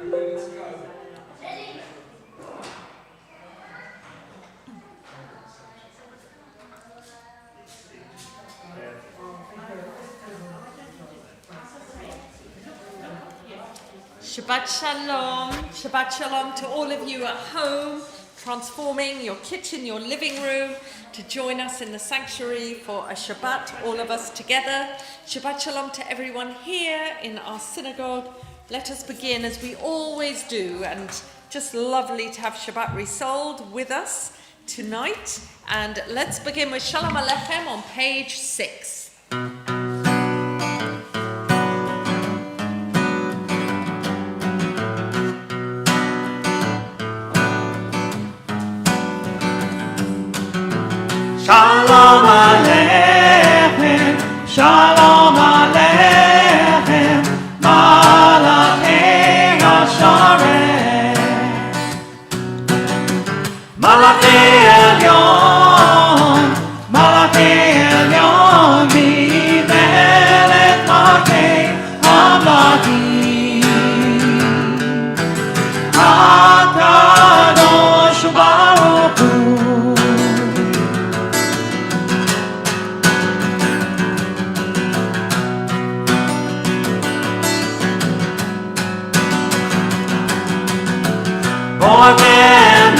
Shabbat Shalom. Shabbat Shalom to all of you at home, transforming your kitchen, your living room, to join us in the sanctuary for a Shabbat, all of us together. Shabbat Shalom to everyone here in our synagogue. Let us begin as we always do, and just lovely to have Shabbat Resouled with us tonight. And let's begin with Shalom Aleichem on page 6. Shalom Aleichem, Shalom Aleichem, Malachei Hashareh, Malachei Elyon, Malachei Elyon, Mimelech Malachei Hamlachim, HaKadosh Baruch Hu. Borgem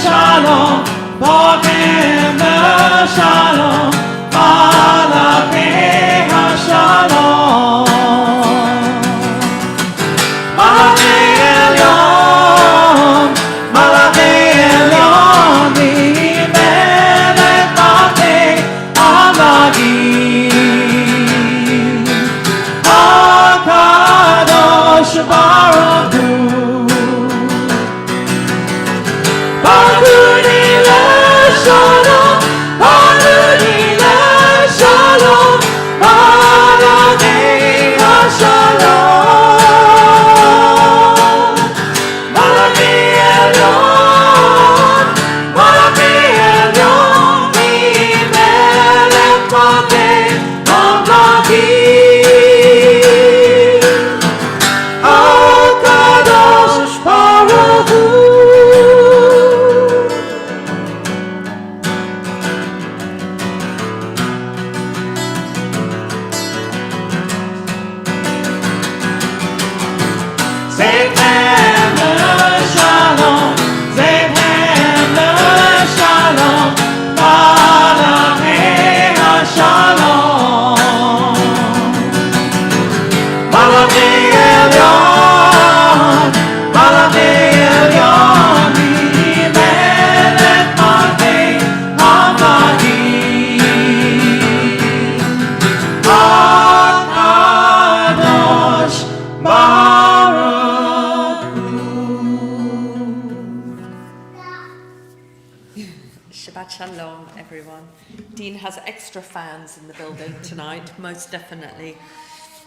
Shalom, Borgem Shalom, Malachei HaShalom, Malachei Elyon, Malachei Elyon, Mimelech Malachei Hamlachim, HaKadosh Baruch Hu. Shalom, Hallelujah, Shalom, Malachei HaShalom, Malachei Elyon, Malachei Elyon, Mimelech Malachei Hamlachim, HaKadosh Baruch Hu. Shalom, everyone. Dean has extra fans in the building tonight, most definitely.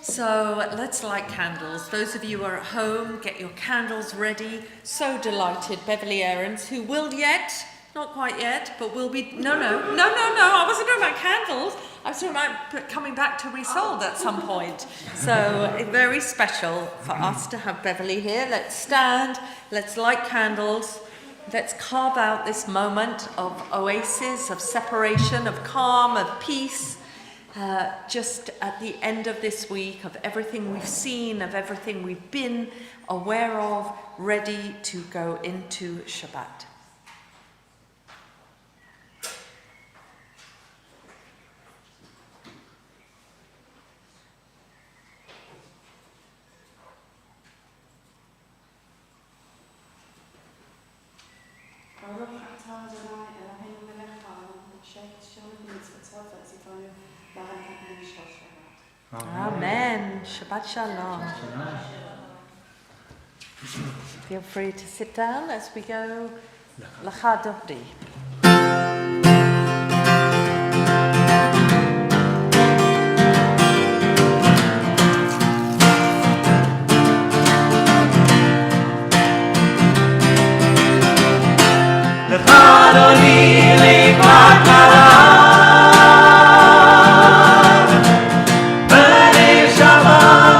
So let's light candles. Those of you who are at home, get your candles ready. So delighted, Beverly Aarons, who will yet, not quite yet, but will be, no, I wasn't talking about candles. I was talking about coming back to Resouled at some point. So very special for us to have Beverly here. Let's stand, let's light candles. Let's carve out this moment of oasis, of separation, of calm, of peace, just at the end of this week, of everything we've seen, of everything we've been aware of, ready to go into Shabbat. Amen. Shabbat Shalom. Feel free to sit down as we go L'cha Dodi. L'cha Dodi L'ikakara. Shabbat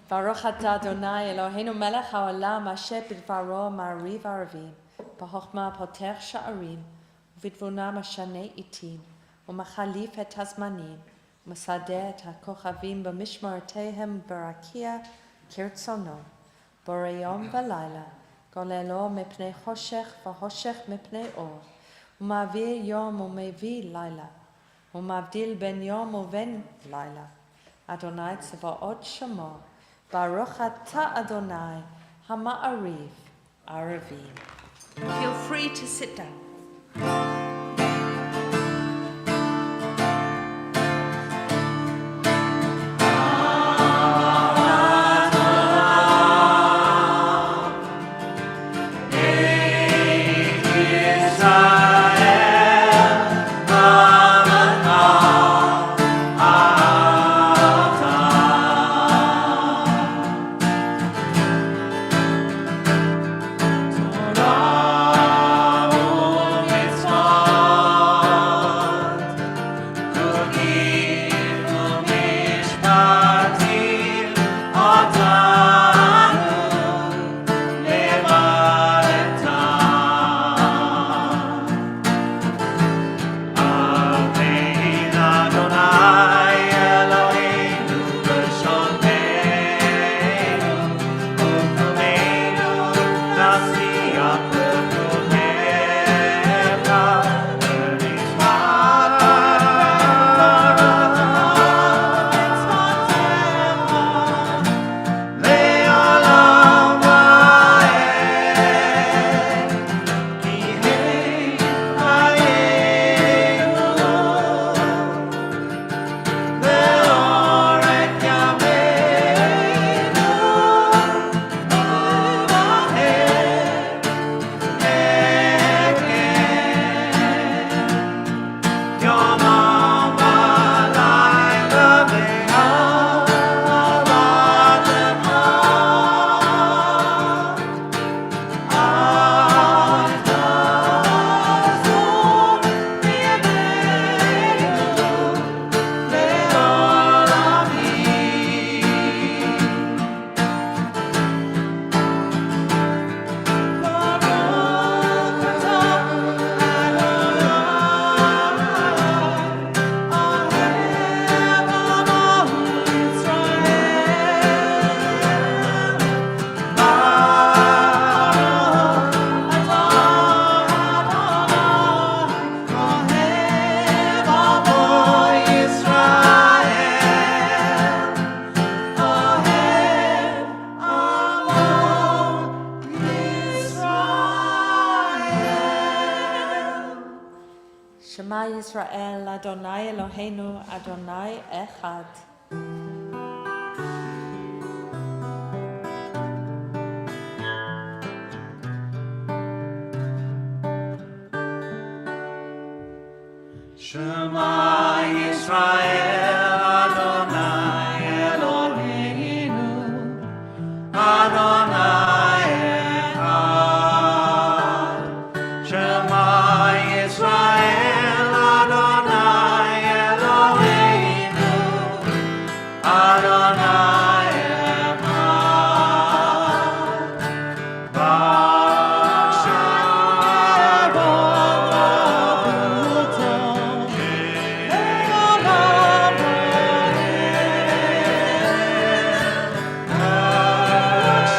Baruch atah Adonai Eloheinu melech haolam asher bidvaro ma'ariv aravim b'chokhmah poter sha'arim u'bidvuna mashaneh itim u'machalif et hazmanim u'masadeh et hakochavim b'mishmartehem barakia kirtzono boreyom v'layla golelo mipnei choshech v'hoshech mipnei or u'ma'avir yom u'mevir layla u'mavdil ben yom u'ben layla Adonai tzvaot shemo Baruch atah Adonai Hama'ariv Aravim. Feel free to sit down. Shema Yisrael, Adonai Eloheinu, Adonai Echad. Shema Yisrael, Adonai Eloheinu, Adonai Echad. Shema Yisrael, Adonai Eloheinu, Adonai Echad. Baruch Shabbat Resouled.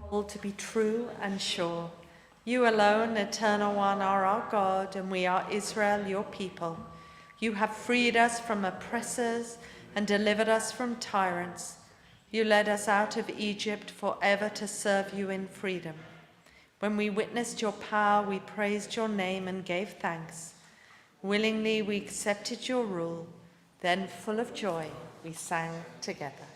Hold to be true and sure. You alone, Eternal One, are our God, and we are Israel, your people. You have freed us from oppressors and delivered us from tyrants. You led us out of Egypt forever to serve you in freedom. When we witnessed your power, we praised your name and gave thanks. Willingly we accepted your rule. Then, full of joy, we sang together.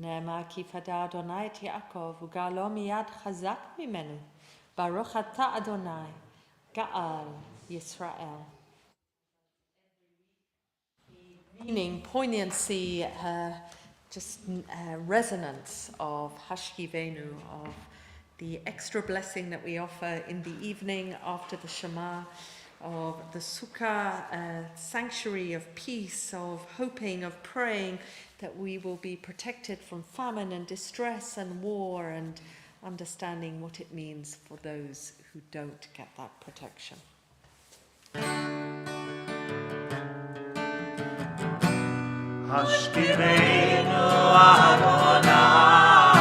נאמר כי פדה אדוני את יעקב וגאלו מיד חזק ממנו. ברוך אתה אדוני, גאל Yisrael. Meaning, poignancy, resonance of Hashkivenu, of the extra blessing that we offer in the evening after the Shema, of the sukkah, sanctuary of peace, of hoping, of praying that we will be protected from famine and distress and war, and understanding what it means for those who don't get that protection. Hashkirenu Adonai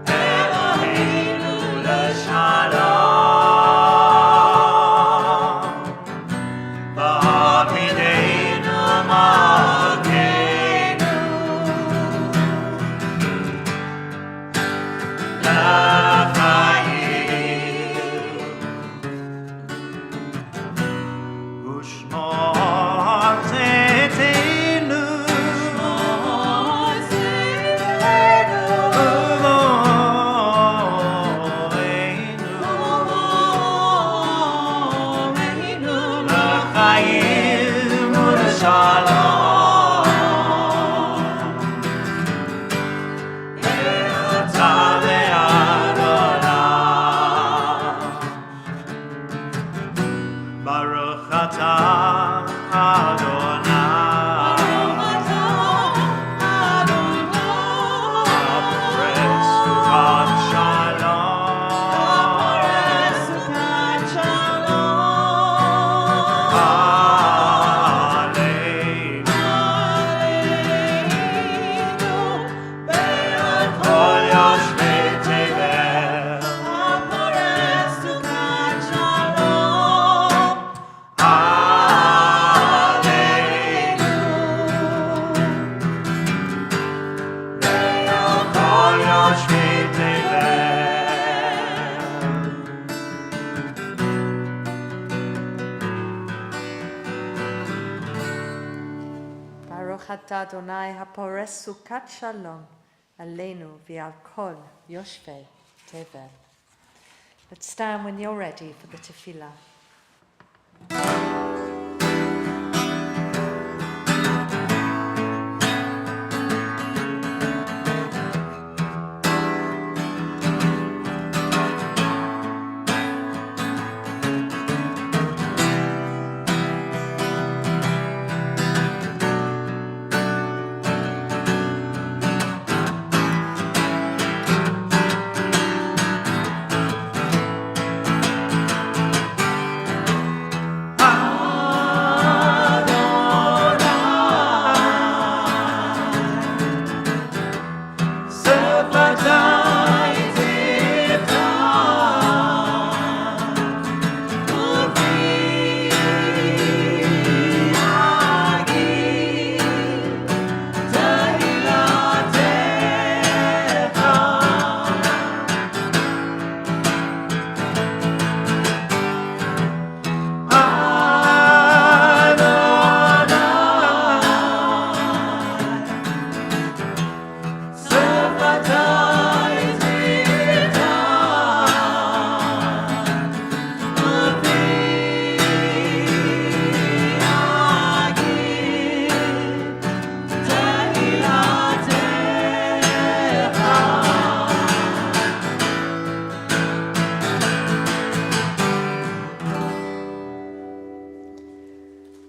Eloheinu l'shalom V'hamidenu malkeinu l'chayim Ushmor zetenu Eloheinu l'chayim u'l'shalom E'ata ve'Adonai Baruch atah Adonai Haporech sukat shalom Aleinu ve'al kol yoshvei tevel Baruch atah Adonai haporech sukat shalom aleinu v'al kol yoshvei tevel. Let's stand when you're ready for the tefillah.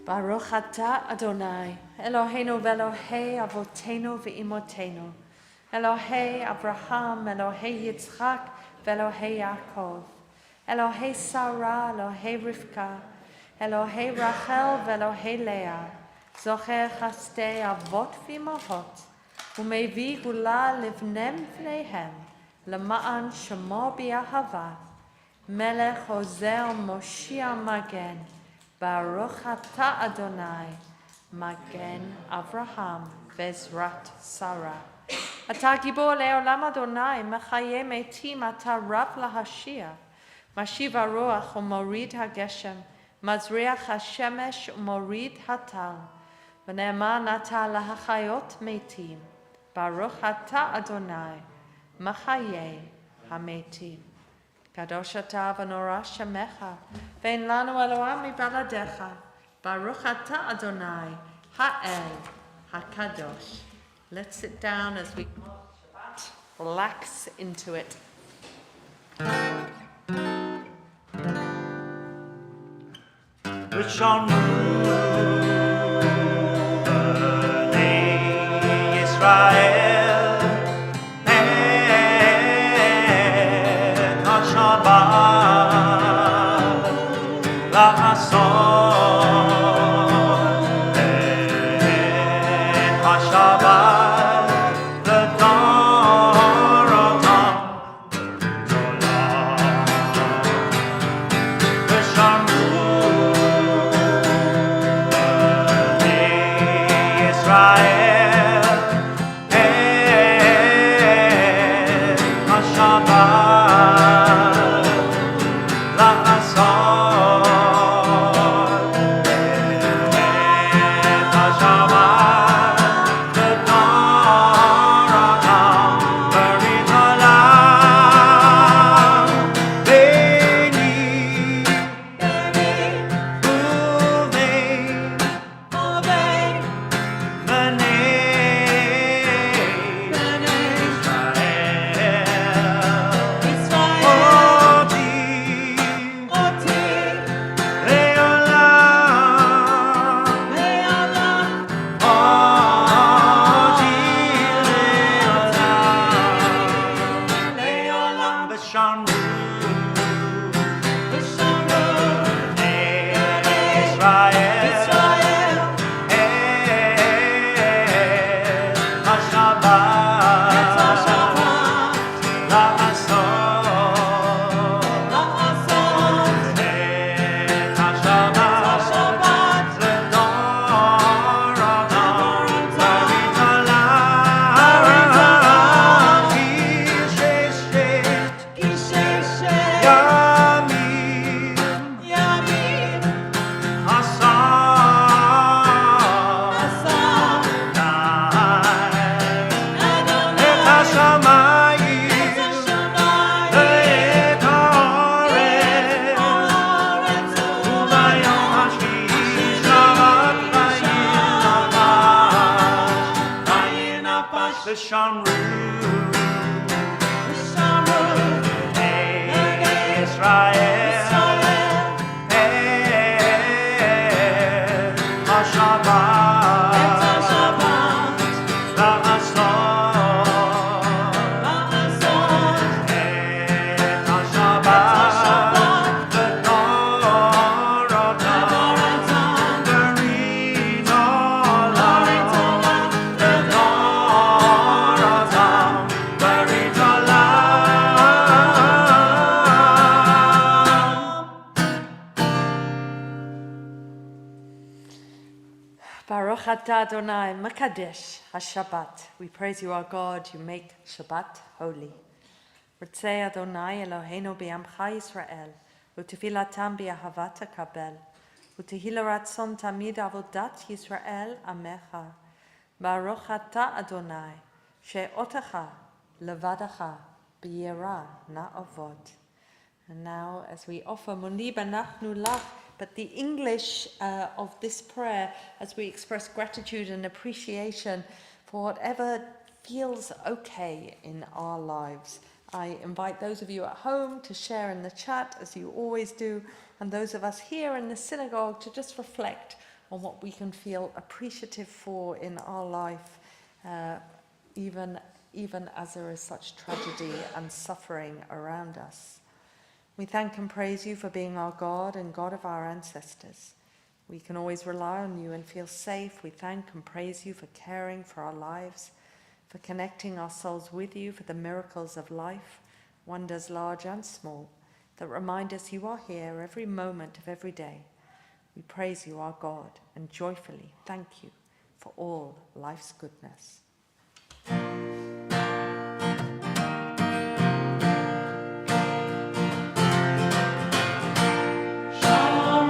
Baruch atah Adonai, Eloheinu ve'Elohei avotenu ve'imotenu, Elohei Abraham, Elohei Yitzchak, ve'Elohei Yaakov, Elohei Sarah, Elohei Rivka, Elohei Rachel, ve'Elohei Leah, Zocher chastei avot v'imahot, u'mevi gula livnem v'neihem, למען שמו באהבה, מלך עוזר מושיע מגן, ברוך אתה אדוני, מגן אברהם בעזרת שרה. אתה גיבור לעולם אדוני, מחיה מתים, אתה רב להשיע. משיב הרוח ומוריד הגשם, מזריח השמש ומוריד הטל. ונאמן אתה להחיות מתים, ברוך אתה אדוני, מחיה המתים. קדוש אתה ונורא שמך, ואין לנו אלוהים מבלעדיך. ברוך אתה אדוני, האל הקדוש. Let's sit down as we relax into it. ושמרו בני ישראל את השבת לעשות את השבת לדורותם ושמרו בני ישראל את השבת לעשות את השבת לדורותם ברית עולם ביני ובין בני ישראל אותי לעולם אותי לעולם ושמרו בני ישראל את השבת לעשות את השבת לדורותם ברית עולם כי ששת ימים עשה את השמיים ואת הארץ וביום השביעי שבת וינפש ושמרו בני ישראל את השבת לעשות את השבת לדורותם ברית עולם לדורותם ברית עולם. Baruch atah Adonai Makadesh HaShabbat. We praise you, our God. You make Shabbat holy. Ritzei Adonai Eloheinu b'yamcha Yisrael, u'tefilatam b'ahavat hakabel, u'tehila ratzon tamid avodat Yisrael amecha. Baruch atah Adonai, she'otecha levadacha b'yira na'avod. And now, as we offer Muni Banachnu Lach, but the English of this prayer, as we express gratitude and appreciation for whatever feels okay in our lives. I invite those of you at home to share in the chat, as you always do, and those of us here in the synagogue to just reflect on what we can feel appreciative for in our life, even as there is such tragedy and suffering around us. We thank and praise you for being our God and God of our ancestors. We can always rely on you and feel safe. We thank and praise you for caring for our lives, for connecting our souls with you, for the miracles of life, wonders large and small, that remind us you are here every moment of every day. We praise you, our God, and joyfully thank you for all life's goodness. Shalom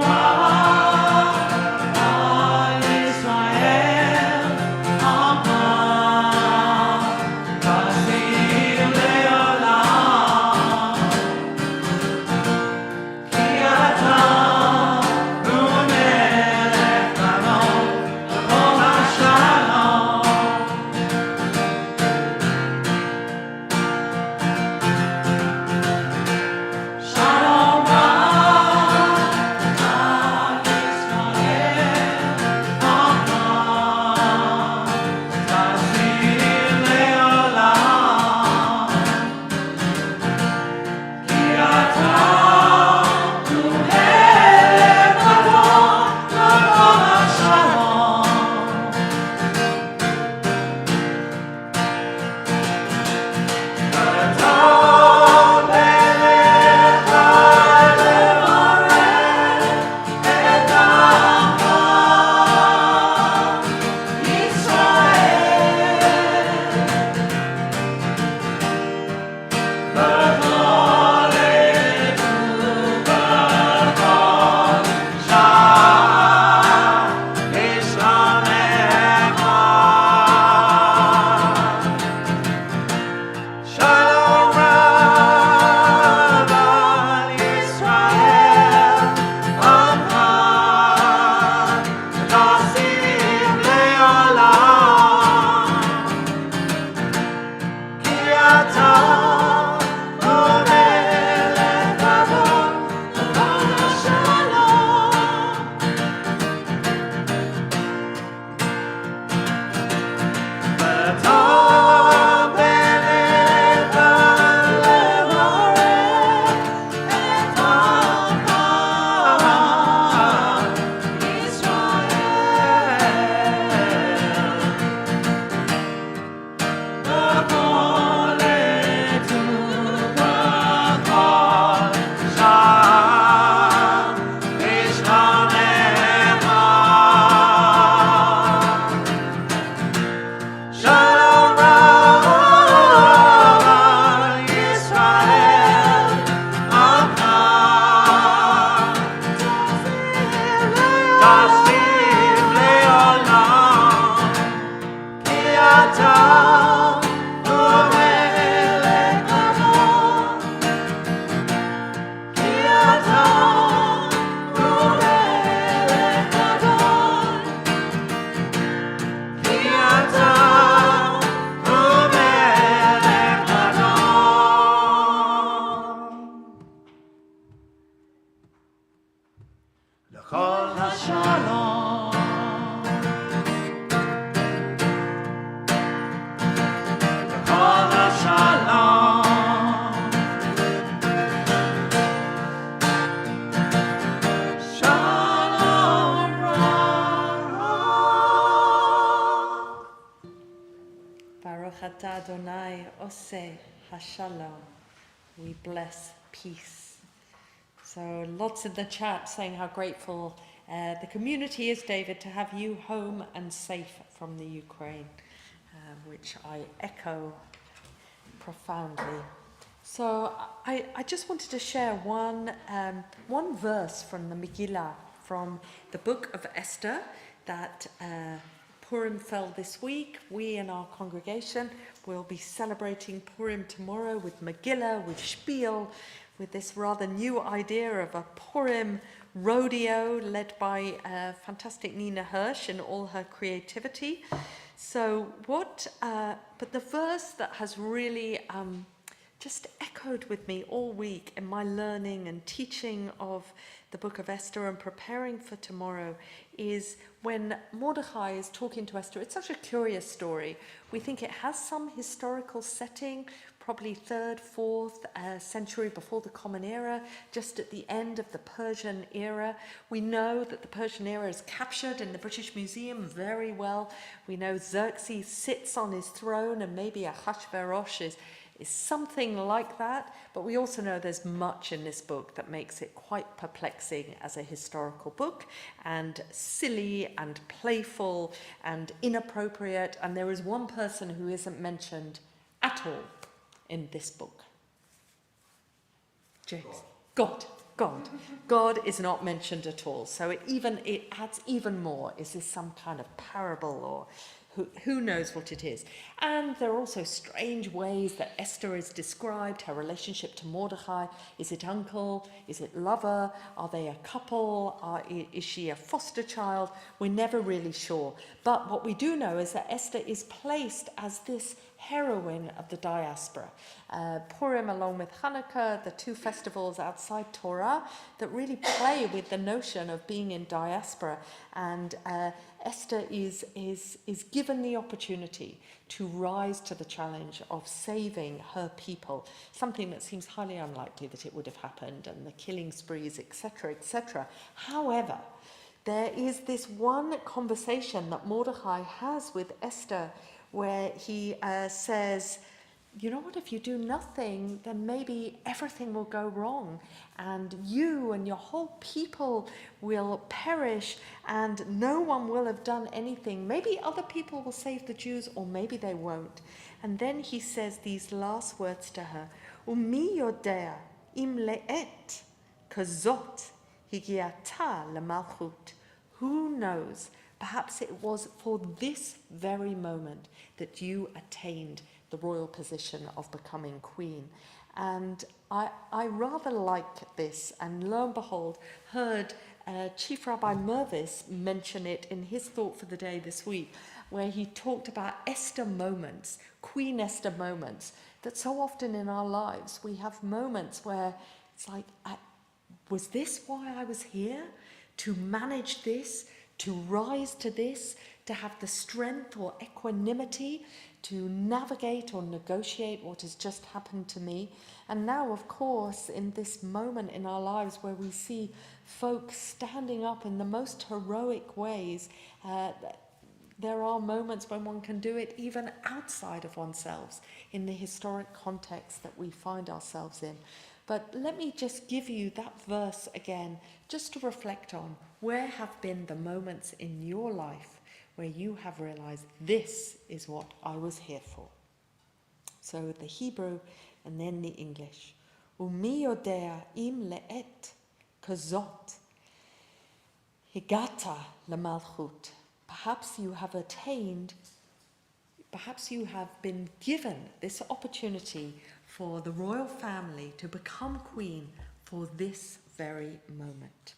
L'chol HaShalom. L'chol HaShalom. Shalom Ra'ah. Baruch atah Adonai Oseh Hashalom. We bless peace. So lots in the chat saying how grateful the community is, David, to have you home and safe from the Ukraine, which I echo profoundly. So I just wanted to share one verse from the Megillah, from the book of Esther, that Purim fell this week. We in our congregation will be celebrating Purim tomorrow with Megillah, with Spiel, with this rather new idea of a Purim rodeo led by fantastic Nina Hirsch in all her creativity. So but the verse that has really just echoed with me all week in my learning and teaching of the book of Esther and preparing for tomorrow is when Mordecai is talking to Esther. It's such a curious story. We think it has some historical setting, probably 3rd, 4th century before the Common Era, just at the end of the Persian era. We know that the Persian era is captured in the British Museum very well. We know Xerxes sits on his throne and maybe Ahasuerus is something like that, but we also know there's much in this book that makes it quite perplexing as a historical book, and silly and playful and inappropriate, and there is one person who isn't mentioned at all in this book. James. God is not mentioned at all, so it adds even more. Is this some kind of parable, or who knows what it is? And there are also strange ways that Esther is described, her relationship to Mordecai. Is it uncle? Is it lover? Are they a couple? Is she a foster child? We're never really sure. But what we do know is that Esther is placed as this heroine of the diaspora. Purim, along with Hanukkah, the two festivals outside Torah that really play with the notion of being in diaspora. And Esther is given the opportunity to rise to the challenge of saving her people, something that seems highly unlikely that it would have happened, and the killing sprees, etc., etc. However, there is this one conversation that Mordecai has with Esther where he says, you know what, if you do nothing, then maybe everything will go wrong, and you and your whole people will perish, and no one will have done anything. Maybe other people will save the Jews, or maybe they won't. And then he says these last words to her, Umi yodea im le'et kazot higiata lemalchut. Who knows? Perhaps it was for this very moment that you attained the royal position of becoming queen. And I rather like this, and lo and behold, heard Chief Rabbi Mervis mention it in his thought for the day this week, where he talked about Esther moments, Queen Esther moments, that so often in our lives we have moments where it's like, was this why I was here? To manage this? To rise to this, to have the strength or equanimity to navigate or negotiate what has just happened to me. And now, of course, in this moment in our lives where we see folks standing up in the most heroic ways, there are moments when one can do it even outside of oneself in the historic context that we find ourselves in. But let me just give you that verse again, just to reflect on where have been the moments in your life where you have realized this is what I was here for. So the Hebrew and then the English. Umi yodea im le'et kazot higata lemalchut. Perhaps you have attained, perhaps you have been given this opportunity for the royal family to become queen for this very moment.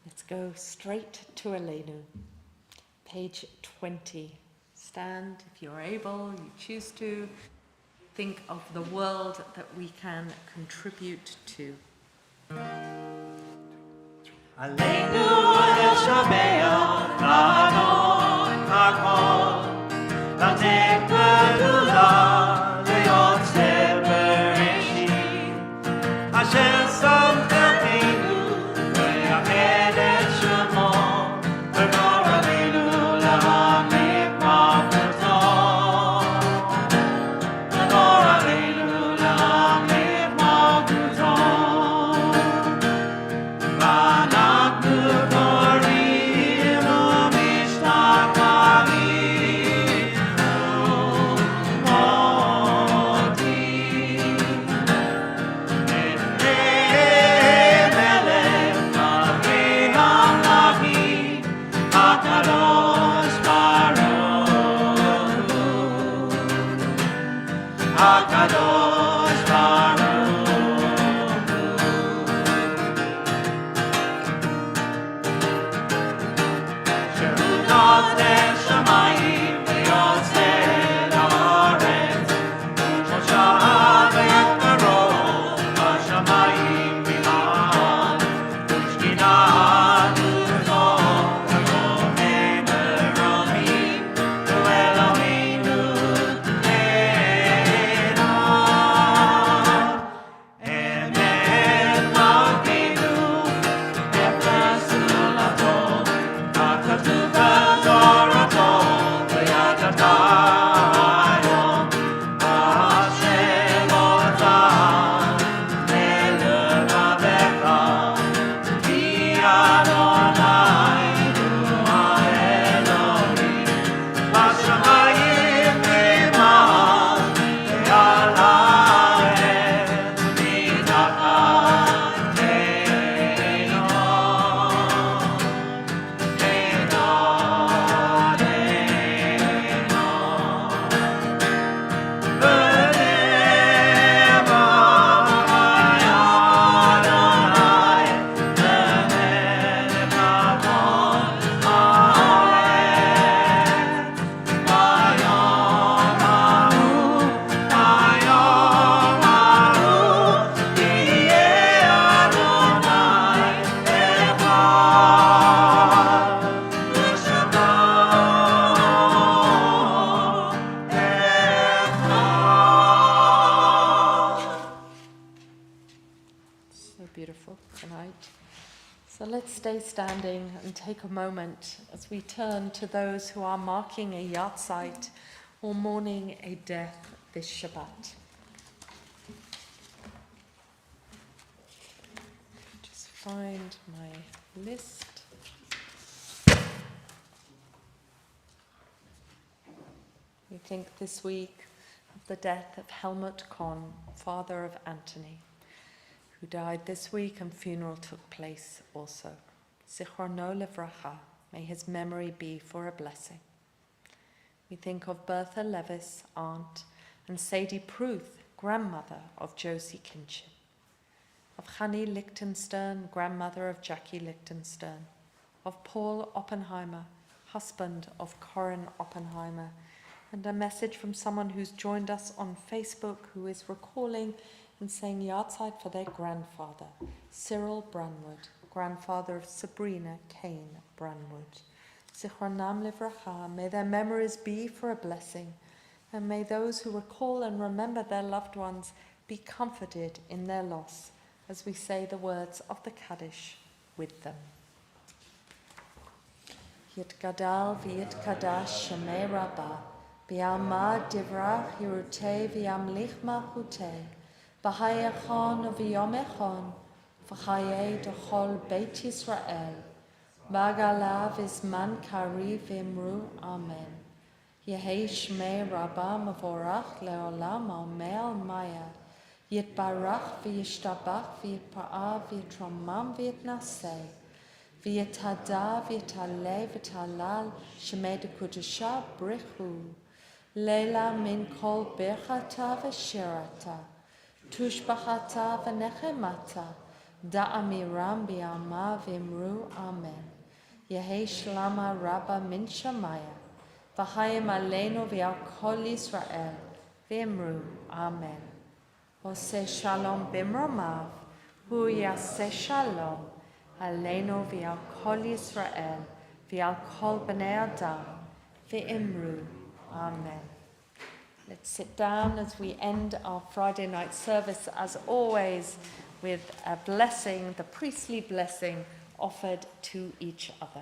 Let's go straight to Elenu. Page 20. Stand if you're able, you choose to. Think of the world that we can contribute to. Aleinu Shabbat Adon Hakol Latek Pedula Leotze Bereshit Asher Sam Elteinu Ve'ahed Et Shemo V'nor Aleinu Lahamid Malchuto V'nor Aleinu Lahamid Malchuto HaKadosh Baruch Shehu noteh shamayim v'yotzeh la'aretz U'shosha v'yekaro b'shamayim v'ma'al U'shkina luzo v'gomei meromim U'Eloheinu Torah standing and take a moment as we turn to those who are marking a yahrzeit or mourning a death this Shabbat. Just find my list. We think this week of the death of Helmut Kohn, father of Anthony, who died this week, and funeral took place also. Zichrono Livracha, may his memory be for a blessing. We think of Bertha Levis, aunt, and Sadie Pruth, grandmother of Josie Kinchin, of Chani Lichtenstern, grandmother of Jackie Lichtenstern, of Paul Oppenheimer, husband of Corinne Oppenheimer, and a message from someone who's joined us on Facebook who is recalling and saying yahrzeit for their grandfather, Cyril Branwood, grandfather of Sabrina Kane Branwood. Zichronam Livracha, may their memories be for a blessing, and may those who recall and remember their loved ones be comforted in their loss as we say the words of the Kaddish with them. Yit gadal v'yit kadash shemei rabbah, Bi'alma divrach hirutei v'yamlich malchutei, B'hayachon v'yomechon, V'chayei d'chol Beit Yisrael, B'agalav isman kari v'imru Amen. Yehei shmei Rabbah mavorach le'olam al maya, Yitbarach v'yishtabach v'yitpa'ah v'yitromam v'yitnaseh, V'yitada v'yitaleh v'talal shemei d'kudusha brichu, Leila min kol birchata v'shirata, Tushbachata v'nechemata, Da'amiram bi'alma v'imru Amen. Yehei shlama rabba min shamaya, V'hayim aleinu v'al kol Yisrael, v'imru Amen. Oseh shalom b'imromav, hu yaseh shalom, aleinu v'al kol Yisrael, v'al kol b'nei Adam, v'imru Amen. Let's sit down as we end our Friday night service, as always, with a blessing, the priestly blessing offered to each other.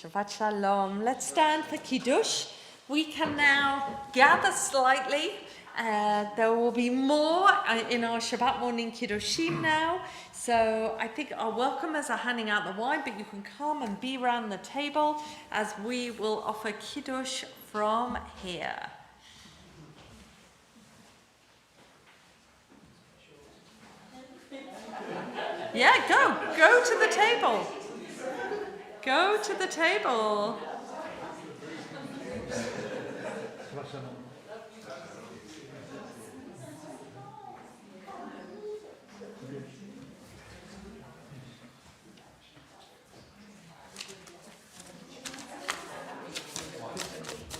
Shabbat Shalom. Let's stand for Kiddush. We can now gather slightly. There will be more in our Shabbat morning Kiddushim now. So I think our welcomers are handing out the wine, but you can come and be around the table as we will offer Kiddush from here. Yeah, go to the table. Go to the table.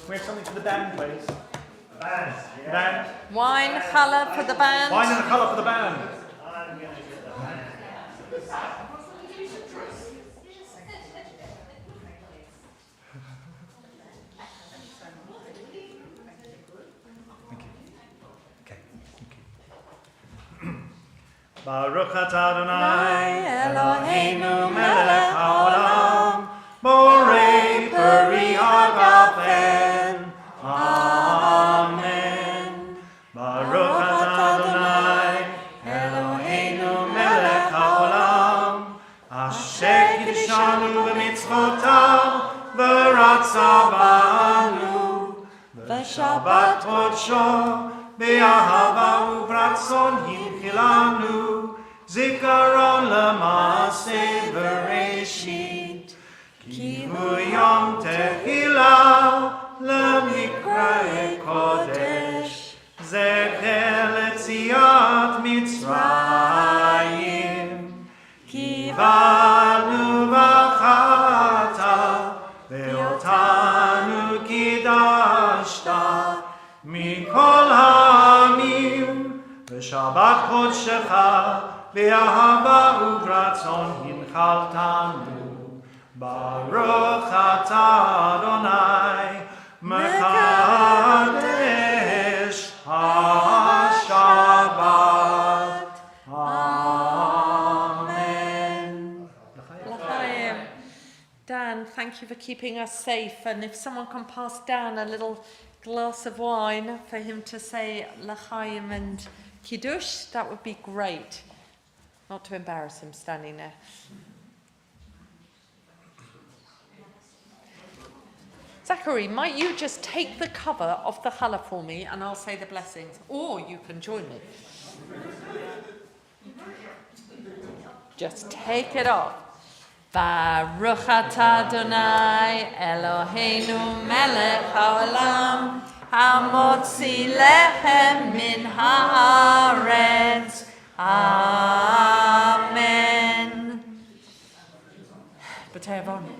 we have something for the band, please? Band. Wine, challah for the band. Wine and a colour for the band. Thank you. Okay, thank you. Baruch atah Adonai Eloheinu melech haolam borei peri hagafen. Amen. Baruch atah Adonai Eloheinu melech haolam asher kiddushanu b'mitzvotav v'ratza banu v'shabbat kodsho be'ahava u'bratzon hinchilanu zikaron l'maaseh v'reshit ki hu yom tehillah למקראי קודש, זכר ליציאת מצרים, כי באנו בחרת, ואותנו קידשת מכל העמים, ושבת קודשך באהבה וברצון הנחלתנו. ברוך אתה אדוני Mekadesh HaShabbat. Amen. L'chaim. Dan, thank you for keeping us safe. And if someone can pass Dan a little glass of wine for him to say L'chaim and Kiddush, that would be great. Not to embarrass him standing there. Zachary, might you just take the cover off the challah for me and I'll say the blessings, or you can join me. Just take it off. Baruch atah Adonai Eloheinu melech haolam hamotzi lechem min haaretz. Amen. B'tei Avon.